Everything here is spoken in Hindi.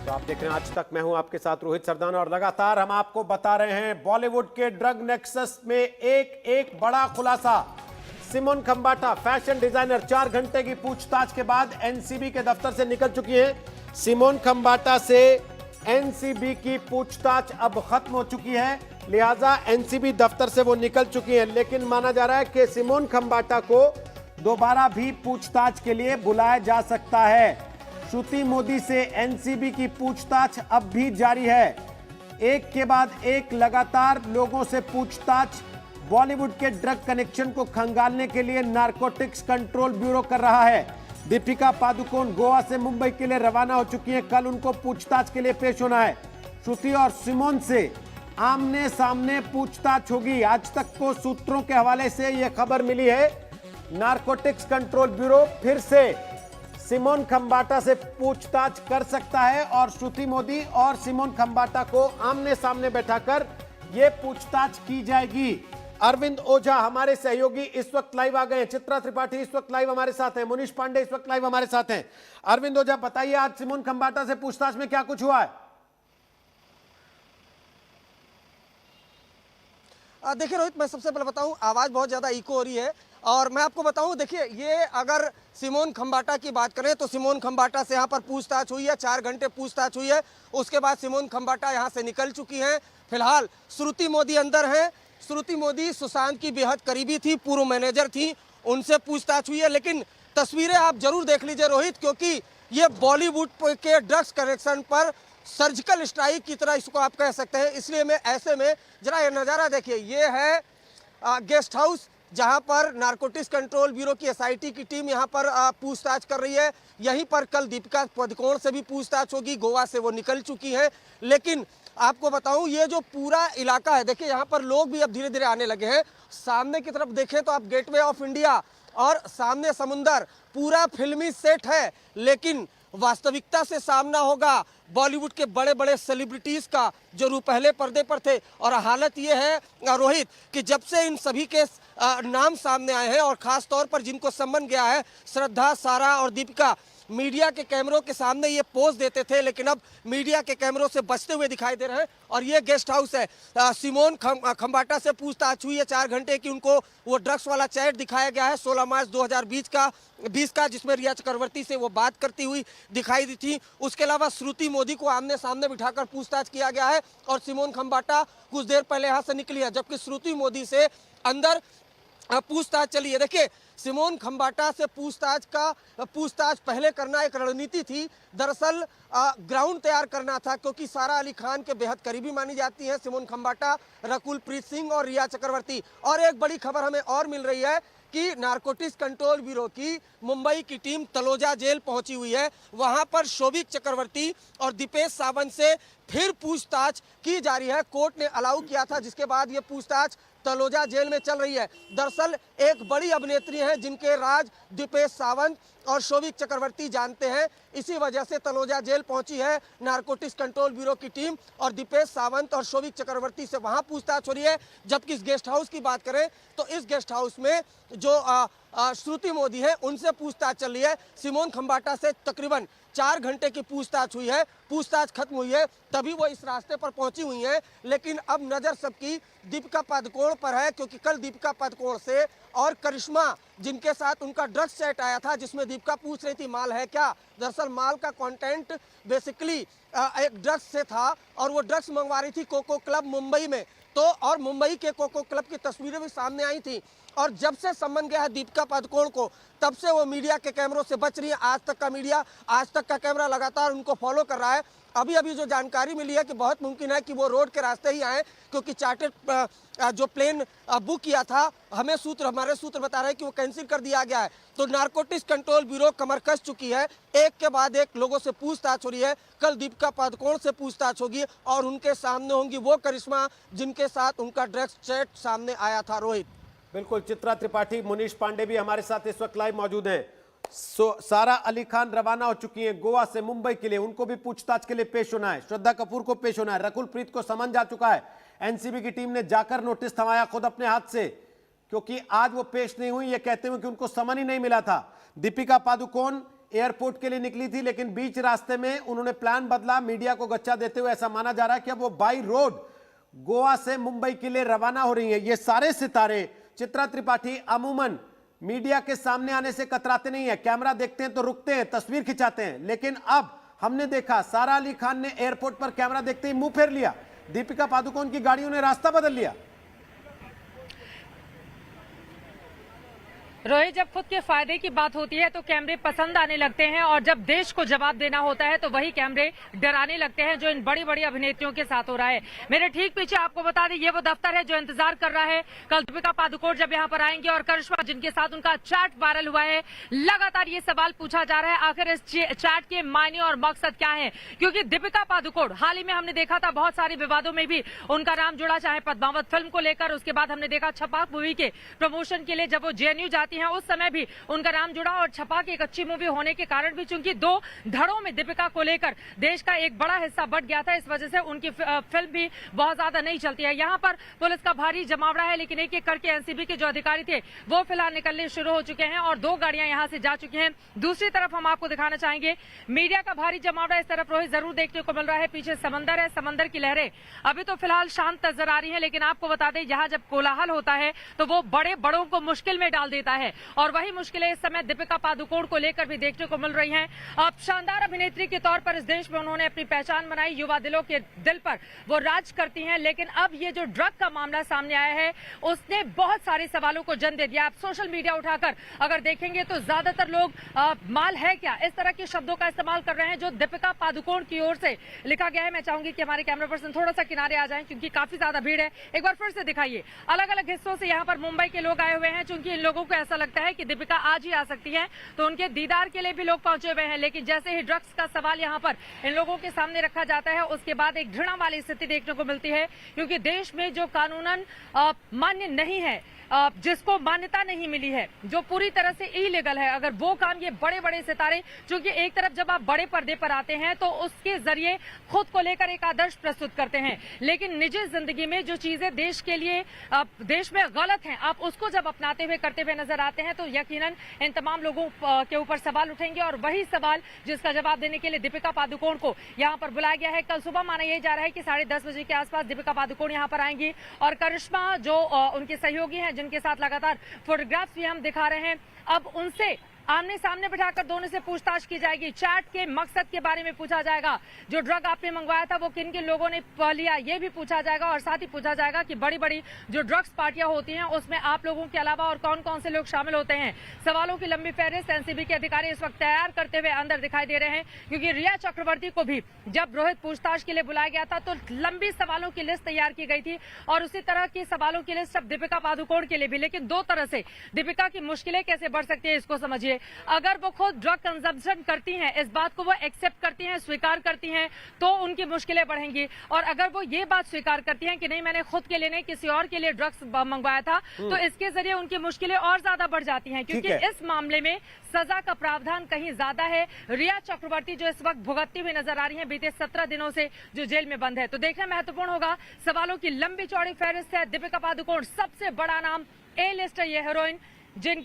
तो आप देख रहे हैं आज तक, मैं हूं आपके साथ रोहित सरदाना और लगातार हम आपको बता रहे हैं बॉलीवुड के ड्रग नेक्सस में एक बड़ा खुलासा। सिमोन खंबाटा फैशन डिजाइनर 4 घंटे की पूछताछ के बाद एनसीबी के दफ्तर से निकल चुकी है। सिमोन खंबाटा से एनसीबी की पूछताछ अब खत्म हो चुकी है, लिहाजा एनसीबी दफ्तर से वो निकल चुकी है। लेकिन माना जा रहा है कि सिमोन खंबाटा को दोबारा भी पूछताछ के लिए बुलाया जा सकता है। श्रुति मोदी से एनसीबी की पूछताछ अब भी जारी है। एक के बाद एक लगातार लोगों से पूछताछ बॉलीवुड के ड्रग कनेक्शन को खंगालने के लिए नारकोटिक्स कंट्रोल ब्यूरो कर रहा है। दीपिका पादुकोण गोवा से मुंबई के लिए रवाना हो चुकी हैं। कल उनको पूछताछ के लिए पेश होना है। श्रुति और सिमोन से आमने सामने पूछताछ होगी। आज तक को सूत्रों के हवाले से यह खबर मिली है, नारकोटिक्स कंट्रोल ब्यूरो फिर से सिमोन खंबाटा से पूछताछ कर सकता है और श्रुति मोदी और सिमोन खंबाटा को आमने सामने बैठाकर यह पूछताछ की जाएगी। अरविंद ओझा हमारे सहयोगी इस वक्त लाइव आ गए हैं, चित्रा त्रिपाठी इस वक्त लाइव हमारे साथ हैं, मुनीश पांडे इस वक्त लाइव हमारे साथ हैं। अरविंद ओझा बताइए, आज सिमोन खंबाटा से पूछताछ में क्या कुछ हुआ है? देखिए रोहित, मैं सबसे पहले बताऊं, आवाज बहुत ज्यादा इको हो रही है और मैं आपको बताऊं, देखिए ये अगर सिमोन खंबाटा की बात करें तो सिमोन खंबाटा से यहाँ पर पूछताछ हुई है, 4 घंटे पूछताछ हुई है। उसके बाद सिमोन खंबाटा यहाँ से निकल चुकी हैं। फिलहाल श्रुति मोदी अंदर हैं। श्रुति मोदी सुशांत की बेहद करीबी थी, पूर्व मैनेजर थी, उनसे पूछताछ हुई है। लेकिन तस्वीरें आप जरूर देख लीजिए रोहित, क्योंकि ये बॉलीवुड के ड्रग्स कनेक्शन पर सर्जिकल स्ट्राइक की तरह इसको आप कह सकते हैं। इसलिए मैं ऐसे में जरा ये नज़ारा देखिए, ये है गेस्ट हाउस जहां पर नारकोटिक्स कंट्रोल ब्यूरो की एसआईटी की टीम यहां पर पूछताछ कर रही है। यहीं पर कल दीपिका पादुकोण से भी पूछताछ होगी, गोवा से वो निकल चुकी है। लेकिन आपको बताऊं, ये जो पूरा इलाका है, देखिए यहाँ पर लोग भी अब धीरे धीरे आने लगे हैं। सामने की तरफ देखें तो आप गेटवे ऑफ इंडिया और सामने समुंदर, पूरा फिल्मी सेट है। लेकिन वास्तविकता से सामना होगा बॉलीवुड के बड़े बड़े सेलिब्रिटीज का, जो पहले पर्दे पर थे। और हालत ये है रोहित कि जब से इन सभी के नाम सामने आए हैं और खास तौर पर जिनको सम्मन गया है, श्रद्धा, सारा और दीपिका, मीडिया के कैमरों के सामने ये पोज देते थे, लेकिन अब मीडिया के कैमरों से बचते हुए दिखाई दे रहे हैं। और ये गेस्ट हाउस है। सिमोन खंबाटा से पूछताछ हुई है 4 घंटे की। उनको वो ड्रग्स वाला चैट दिखाया गया है 16 मार्च 2020 का, जिसमें रिया चक्रवर्ती से वो बात करती हुई दिखाई दी थी। उसके अलावा श्रुति मोदी को आमने सामने बिठाकर पूछताछ किया गया है और सिमोन खंबाटा कुछ देर पहले यहाँ से निकली है, जबकि श्रुति मोदी से अंदर पूछताछ चली है। देखिए, सिमोन खंबाटा से पूछताछ पहले करना एक रणनीति थी। दरअसल ग्राउंड तैयार करना था, क्योंकि सारा अली खान के बेहद करीबी मानी जाती है सिमोन खंबाटा, रकुल प्रीत सिंह और रिया चक्रवर्ती। और एक बड़ी खबर हमें और मिल रही है कि नारकोटिक्स कंट्रोल ब्यूरो की मुंबई की टीम तलोजा जेल पहुंची हुई है। वहां पर शोभिक चक्रवर्ती और दीपेश सावंत से फिर पूछताछ की जा रही है। कोर्ट ने अलाउ किया था, जिसके बाद ये पूछताछ तलोजा जेल में चल रही है। दरअसल एक बड़ी अभिनेत्री है जिनके राज दीपेश सावंत और शोभिक चक्रवर्ती जानते हैं। इसी वजह से तलोजा जेल पहुंची है नारकोटिक्स कंट्रोल ब्यूरो की टीम और दीपेश सावंत और शोभिक चक्रवर्ती से वहां पूछताछ हो रही है। जबकि इस गेस्ट हाउस की बात करें तो इस गेस्ट हाउस में जो श्रुति मोदी है उनसे पूछताछ चल रही है। सिमोन खंबाटा से तकरीबन 4 घंटे की पूछताछ हुई है। पूछताछ खत्म हुई है तभी वो इस रास्ते पर पहुंची हुई हैं। लेकिन अब नजर सबकी दीपिका पादुकोण पर है, क्योंकि कल दीपिका पादुकोण से और करिश्मा, जिनके साथ उनका ड्रग्स सेट आया था, जिसमें दीपिका पूछ रही थी माल है क्या, दरअसल माल का कंटेंट बेसिकली एक ड्रग्स से था और वो ड्रग्स मंगवा रही थी कोको क्लब मुंबई में। तो और मुंबई के कोको क्लब की तस्वीरें भी सामने आई थी। और जब से सम्मन गया है दीपिका पादुकोण को, तब से वो मीडिया के कैमरों से बच रही है। आज तक का कैमरा लगातार उनको फॉलो कर रहा है। अभी जो जानकारी मिली है कि बहुत मुमकिन है कि वो रोड के रास्ते ही आए, क्योंकि चार्टर्ड जो प्लेन बुक किया था, हमारे सूत्र बता रहे हैं कि वो कैंसिल कर दिया गया है। तो नारकोटिक्स कंट्रोल ब्यूरो कमर कस चुकी है। एक के बाद एक लोगों से पूछताछ हो रही है। कल दीपिका पादुकोण से पूछताछ होगी और उनके सामने होंगी वो करिश्मा जिनके साथ उनका ड्रग्स चैट सामने आया था। रोहित, बिल्कुल, चित्रा त्रिपाठी, मुनीश पांडे भी हमारे साथ इस वक्त लाइव मौजूद हैं। सारा अली खान रवाना हो चुकी हैं गोवा से मुंबई के लिए, उनको भी पूछताछ के लिए पेश होना है। श्रद्धा कपूर को पेश होना है। रकुल प्रीत को समन जा चुका है। एनसीबी की टीम ने जाकर नोटिस थमाया खुद अपने हाथ से, क्योंकि आज वो पेश नहीं हुई ये कहते हुए कि उनको समन ही नहीं मिला था। दीपिका पादुकोण एयरपोर्ट के लिए निकली थी, लेकिन बीच रास्ते में उन्होंने प्लान बदला। मीडिया को गच्चा देते हुए ऐसा माना जा रहा है कि अब वो बाई रोड गोवा से मुंबई के लिए रवाना हो रही है। ये सारे सितारे, चित्रा त्रिपाठी अमूमन मीडिया के सामने आने से कतराते नहीं है, कैमरा देखते हैं तो रुकते हैं, तस्वीर खिंचाते हैं। लेकिन अब हमने देखा सारा अली खान ने एयरपोर्ट पर कैमरा देखते ही मुंह फेर लिया, दीपिका पादुकोण की गाड़ियों ने रास्ता बदल लिया। रोहित, जब खुद के फायदे की बात होती है तो कैमरे पसंद आने लगते हैं, और जब देश को जवाब देना होता है तो वही कैमरे डराने लगते हैं, जो इन बड़ी बड़ी अभिनेत्रियों के साथ हो रहा है। मेरे ठीक पीछे आपको बता दें, ये वो दफ्तर है जो इंतजार कर रहा है कल दीपिका पादुकोण जब यहाँ पर आएंगे, और करिश्मा जिनके साथ उनका चैट वायरल हुआ है। लगातार ये सवाल पूछा जा रहा है आखिर इस चैट के मायने और मकसद क्या है, क्योंकि दीपिका पादुकोण हाल ही में हमने देखा था बहुत सारे विवादों में भी उनका नाम जुड़ा, चाहे पद्मावत फिल्म को लेकर, उसके बाद हमने देखा छपाक मूवी के प्रमोशन के लिए जब वो जेएनयू जाती हैं उस समय भी उनका नाम जुड़ा, और छपाक एक अच्छी मूवी होने के कारण भी चूंकि 2 धड़ों में दीपिका को लेकर देश का एक बड़ा हिस्सा बट गया था, इस वजह से उनकी फिल्म भी बहुत ज्यादा नहीं चलती है। यहाँ पर पुलिस का भारी जमावड़ा है, लेकिन एक एक करके एनसीबी के जो अधिकारी थे वो फिलहाल निकलने शुरू हो चुके हैं और 2 गाड़ियां यहाँ से जा चुकी हैं। दूसरी तरफ हम आपको दिखाना चाहेंगे मीडिया का भारी जमावड़ा इस तरफ रोहित जरूर देखने को मिल रहा है। पीछे समंदर है, समंदर की लहरें अभी तो फिलहाल शांत नजर आ रही है, लेकिन आपको बता दें यहाँ जब कोलाहल होता है तो वो बड़े बड़ों को मुश्किल में डाल देता है, और वही मुश्किलें इस समय दीपिका पादुकोण को लेकर भी देखने को मिल रही हैं। अब शानदार अभिनेत्री के तौर पर इस देश में उन्होंने अपनी पहचान बनाई, युवा दिलों के दिल पर वो राज करती हैं, लेकिन अब ये जो ड्रग का मामला सामने आया है उसने बहुत सारे सवालों को जन्म दे दिया। आप सोशल मीडिया उठाकर अगर देखेंगे तो ज्यादातर लोग माल है क्या, इस तरह के शब्दों का इस्तेमाल कर रहे हैं जो दीपिका पादुकोण की ओर से लिखा गया है। मैं चाहूंगी कि हमारे कैमरा पर्सन थोड़ा सा किनारे आ जाएं क्योंकि काफी ज्यादा भीड़ है। एक बार फिर से दिखाइए, अलग अलग हिस्सों से यहाँ पर मुंबई के लोग आए हुए हैं, चूंकि इन लोगों को ऐसा लगता है कि दीपिका आज ही आ सकती है, तो उनके दीदार के लिए भी लोग पहुंचे हुए हैं। लेकिन जैसे ही ड्रग्स का सवाल यहाँ पर इन लोगों के सामने रखा जाता है उसके बाद एक घृणा वाली स्थिति देखने को मिलती है, क्योंकि देश में जो कानूनन मान्य नहीं है, जिसको मान्यता नहीं मिली है, जो पूरी तरह से इलीगल है, अगर वो काम ये बड़े बड़े सितारे, क्योंकि एक तरफ जब आप बड़े पर्दे पर आते हैं तो उसके जरिए खुद को लेकर एक आदर्श प्रस्तुत करते हैं, लेकिन निजी जिंदगी में जो चीजें देश के लिए देश में गलत हैं आप उसको जब अपनाते हुए करते हुए नजर आते हैं तो यकीनन इन तमाम लोगों के ऊपर सवाल उठेंगे, और वही सवाल जिसका जवाब देने के लिए दीपिका पादुकोण को यहाँ पर बुलाया गया है। कल सुबह माना यह जा रहा है कि 10:30 बजे के आसपास दीपिका पादुकोण यहाँ पर आएंगी, और करिश्मा जो उनके सहयोगी हैं जिनके साथ लगातार फोटोग्राफ्स भी हम दिखा रहे हैं, अब उनसे आमने सामने बिठाकर दोनों से पूछताछ की जाएगी। चैट के मकसद के बारे में पूछा जाएगा, जो ड्रग आपने मंगवाया था वो किन किन लोगों ने लिया ये भी पूछा जाएगा, और साथ ही पूछा जाएगा कि बड़ी बड़ी जो ड्रग्स पार्टियां होती हैं उसमें आप लोगों के अलावा और कौन कौन से लोग शामिल होते हैं। सवालों की लंबी फहरिस्त एनसीबी के अधिकारी इस वक्त तैयार करते हुए अंदर दिखाई दे रहे हैं, क्योंकि रिया चक्रवर्ती को भी जब रोहित पूछताछ के लिए बुलाया गया था तो लंबी सवालों की लिस्ट तैयार की गई थी, और उसी तरह की सवालों की लिस्ट अब दीपिका पादुकोण के लिए भी। लेकिन 2 तरह से दीपिका की मुश्किलें कैसे बढ़ सकती है इसको समझिए। अगर वो खुद ड्रग कंजम्पशन करती हैं, इस बात को वो एक्सेप्ट करती हैं, स्वीकार करती हैं, तो उनकी मुश्किलें बढ़ेंगी, और अगर वो ये बात स्वीकार करती हैं कि नहीं मैंने खुद के लिए नहीं किसी और के लिए ड्रग्स मंगवाया था, तो इसके जरिए उनकी मुश्किलें और ज्यादा बढ़ जाती हैं, क्योंकि इस मामले में सजा का प्रावधान कहीं ज्यादा है। रिया चक्रवर्ती जो इस वक्त भुगतती हुई नजर आ रही है बीते 17 दिनों से जो जेल में बंद है, तो देखना महत्वपूर्ण होगा। सवालों की लंबी चौड़ी फहरिस्त है। दीपिका पादुकोण सबसे बड़ा नाम, ए लिस्ट है ये हीरोइन, जिन